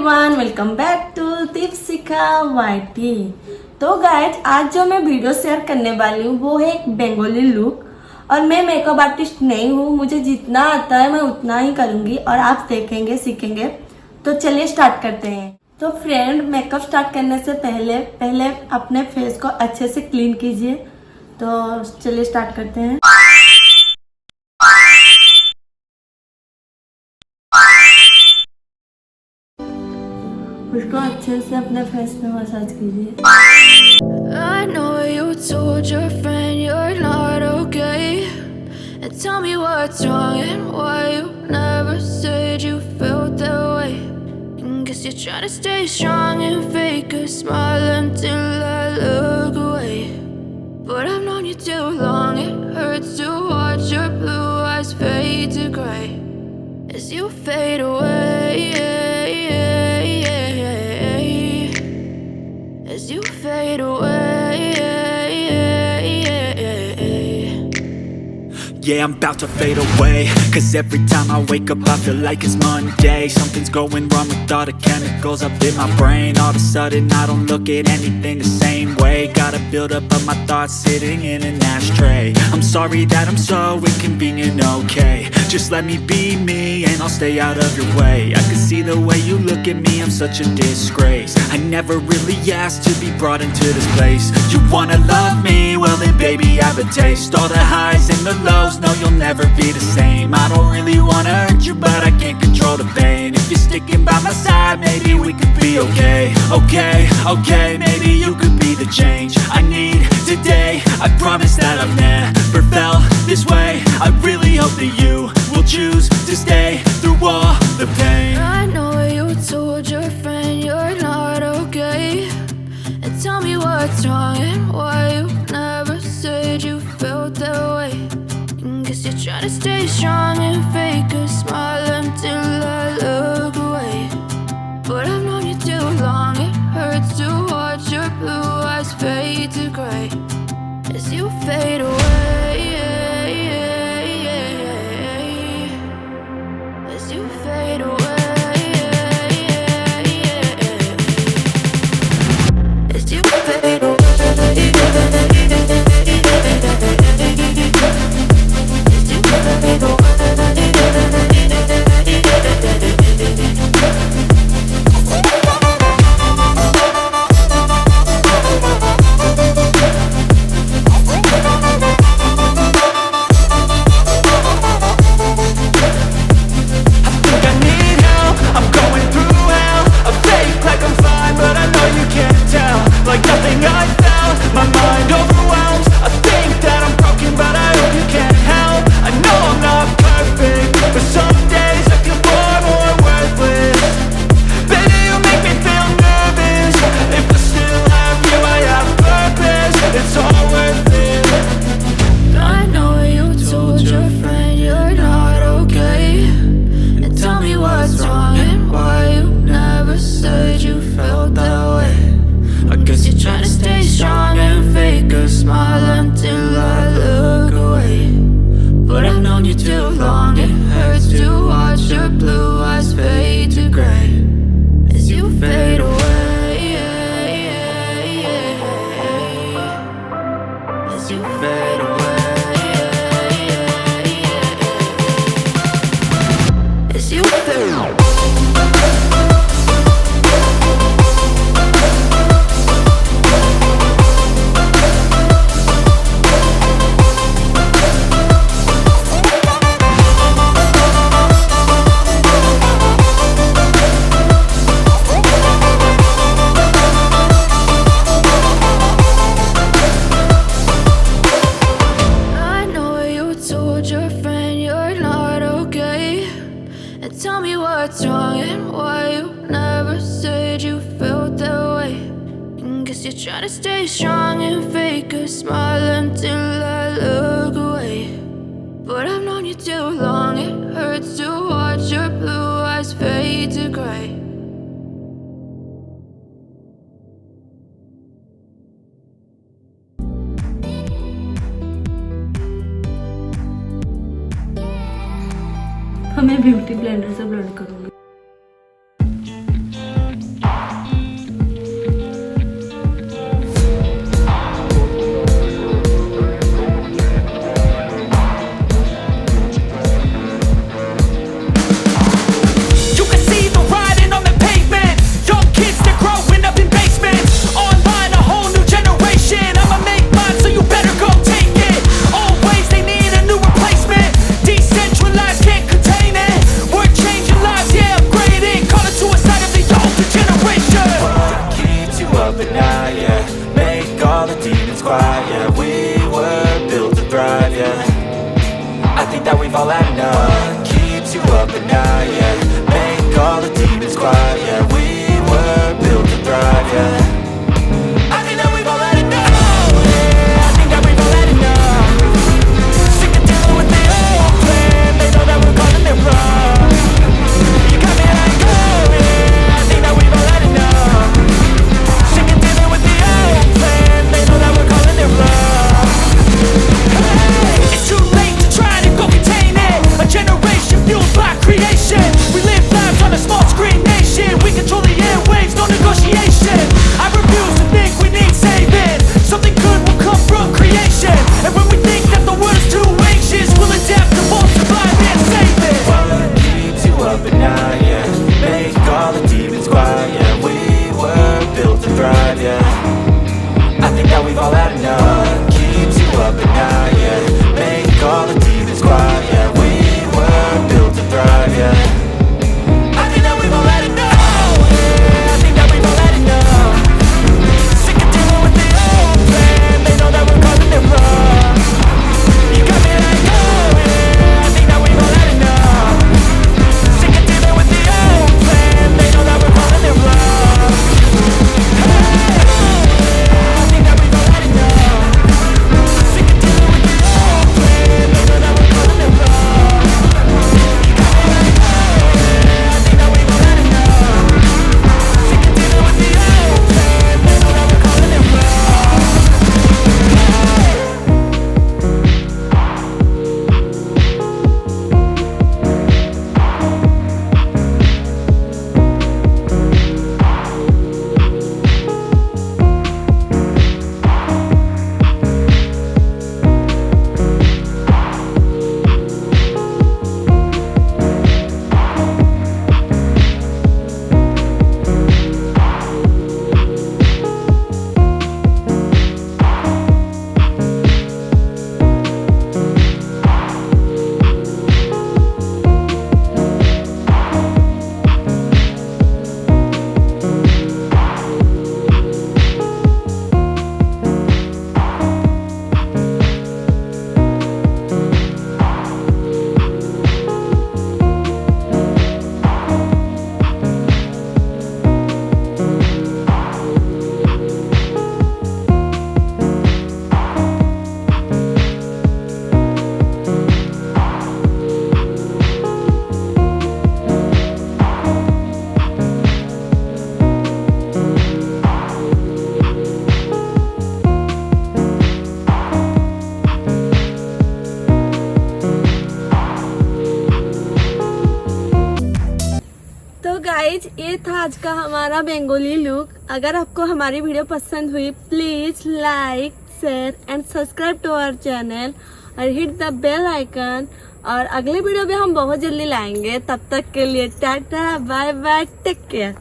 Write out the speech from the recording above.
Everyone, welcome back to Deepshikha YT. तो guys, आज जो मैं वीडियो शेयर करने वाली हूँ वो है एक बंगाली लुक। और मैं मेकअप आर्टिस्ट नहीं हूँ, मुझे जितना आता है मैं उतना ही करूँगी और आप देखेंगे सीखेंगे। तो चलिए स्टार्ट करते हैं। तो फ्रेंड, मेकअप स्टार्ट करने से पहले अपने फेस को अच्छे से क्लीन कीजिए। तो चलिए स्टार्ट करते हैं। उसको अच्छे से अपने फेस पे मसाज कीजिए। I know you told your friend you're not okay, and tell me what's wrong and why you never said you felt that way. And guess you're trying to stay strong and fake a smile until I look away. But I've known you too long, it hurts to watch your blue eyes fade to gray as you fade away. As you fade away. Yeah, I'm about to fade away, cause every time I wake up I feel like it's Monday. Something's going wrong with all the chemicals up in my brain. All of a sudden I don't look at anything the same way. Gotta build up of my thoughts sitting in an ashtray. I'm sorry that I'm so inconvenient, okay. Just let me be me and I'll stay out of your way. I can see the way you look at me, I'm such a disgrace. I never really asked to be brought into this place. You wanna love me? Well then baby I have a taste. All the highs and the lows, no you'll never be the same. I don't really wanna hurt you but I can't control the pain. If you're sticking by my side maybe we could be okay. Okay, maybe you could be the change I need today. I promise that I've never felt this way. I really hope that you will choose to stay through all the pain. I know you told your friend you're not okay, and tell me what's wrong and why you never said you felt that way. And guess you're trying to stay strong and fake a smile until I look away. But I've known you too long, it hurts to watch your blue eyes fade to gray as you fade away. As you fade away. As you fade away. Try to stay strong and fake a smile until I look away. But I've known you too long, it hurts to watch your blue eyes fade to gray. मैं beauty blender से blend करूंगी। Guys ये था आज का हमारा Bengali look. अगर आपको हमारी वीडियो पसंद हुई please like share and subscribe to our channel और हिट द बेल आइकन। और अगले वीडियो भी हम बहुत जल्दी लाएंगे। तब तक के लिए tata bye bye take care.